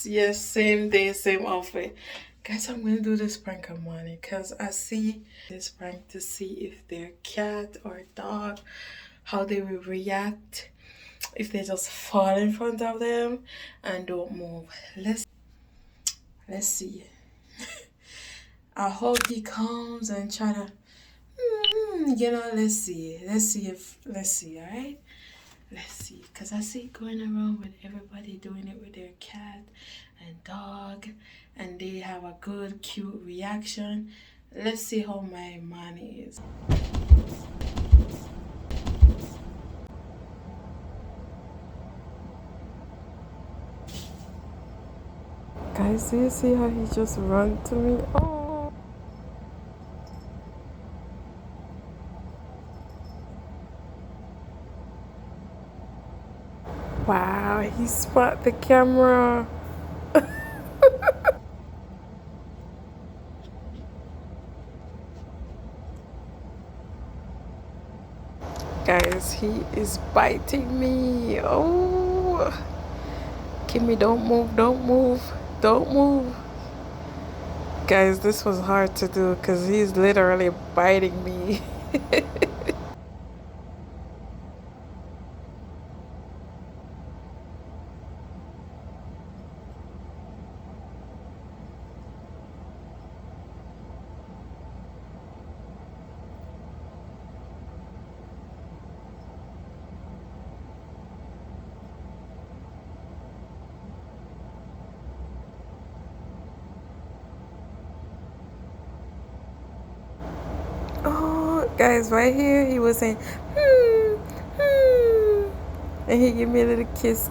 yes, same day, same outfit. Guys, I'm gonna do this prank on Money because I see this prank to see if their cat or dog, how they will react if they just fall in front of them and don't move. Let's see. I hope he comes and try to, let's see. Let's see, all right? Let's see, because I see it going around with everybody doing it with their cat and dog, and they have a good, cute reaction. Let's see how my money is. Guys, do you see how he just ran to me? Oh. Wow, he spot the camera. Guys, he is biting me. Oh, Kimmy, don't move, don't move, don't move. Guys, this was hard to do because he's literally biting me. Oh, guys, right here, he was saying, and he gave me a little kiss.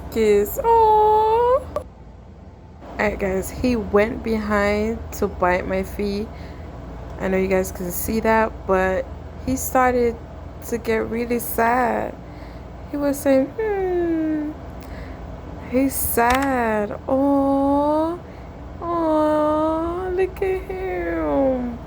Oh. Alright, guys, he went behind to bite my feet. I know you guys can see that, but he started to get really sad. He was saying, he's sad. Oh, look at him.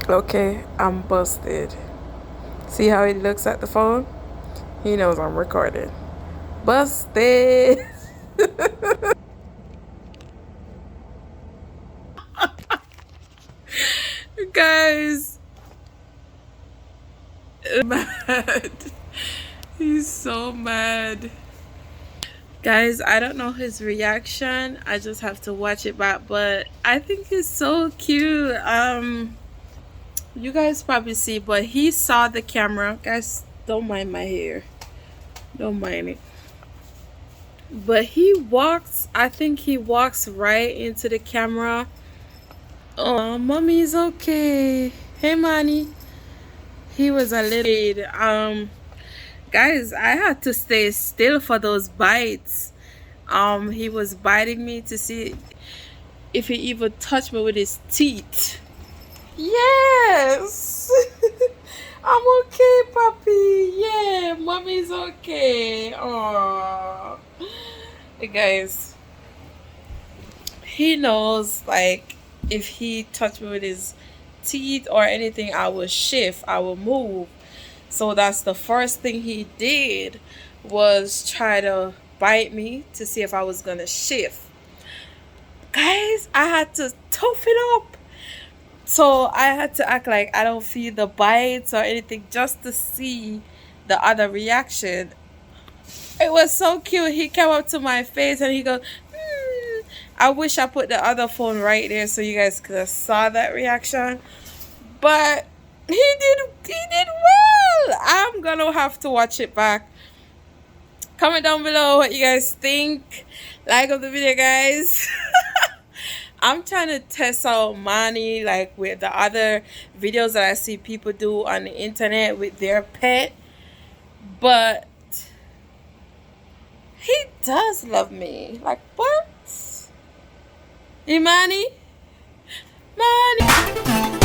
Okay, I'm busted. See how he looks at the phone? He knows I'm recording. Busted. Guys, mad. He's so mad. Guys, I don't know his reaction. I just have to watch it back, but I think he's so cute. You guys probably see, but he saw the camera. Guys, don't mind my hair. Don't mind it. But he walks, I think he walks right into the camera. Oh, mommy's okay. Hey, Manny. He was a little guys, I had to stay still for those bites. He was biting me to see if he even touched me with his teeth. Yes. I'm okay, puppy. Yeah, mommy's okay. Oh, guys, he knows, like, if he touched me with his teeth or anything, I will shift, I will move. So that's the first thing he did, was try to bite me to see if I was gonna shift. Guys, I had to tough it up. So I had to act like I don't feel the bites or anything just to see the other reaction. It was so cute. He came up to my face and he goes, I wish I put the other phone right there so you guys could have saw that reaction. But he did well. I'm gonna have to watch it back. Comment down below what you guys think. Like of the video, guys. I'm trying to test out Manny, like, with the other videos that I see people do on the internet with their pet. But he does love me. Like, what? Hey, Manny? Manny?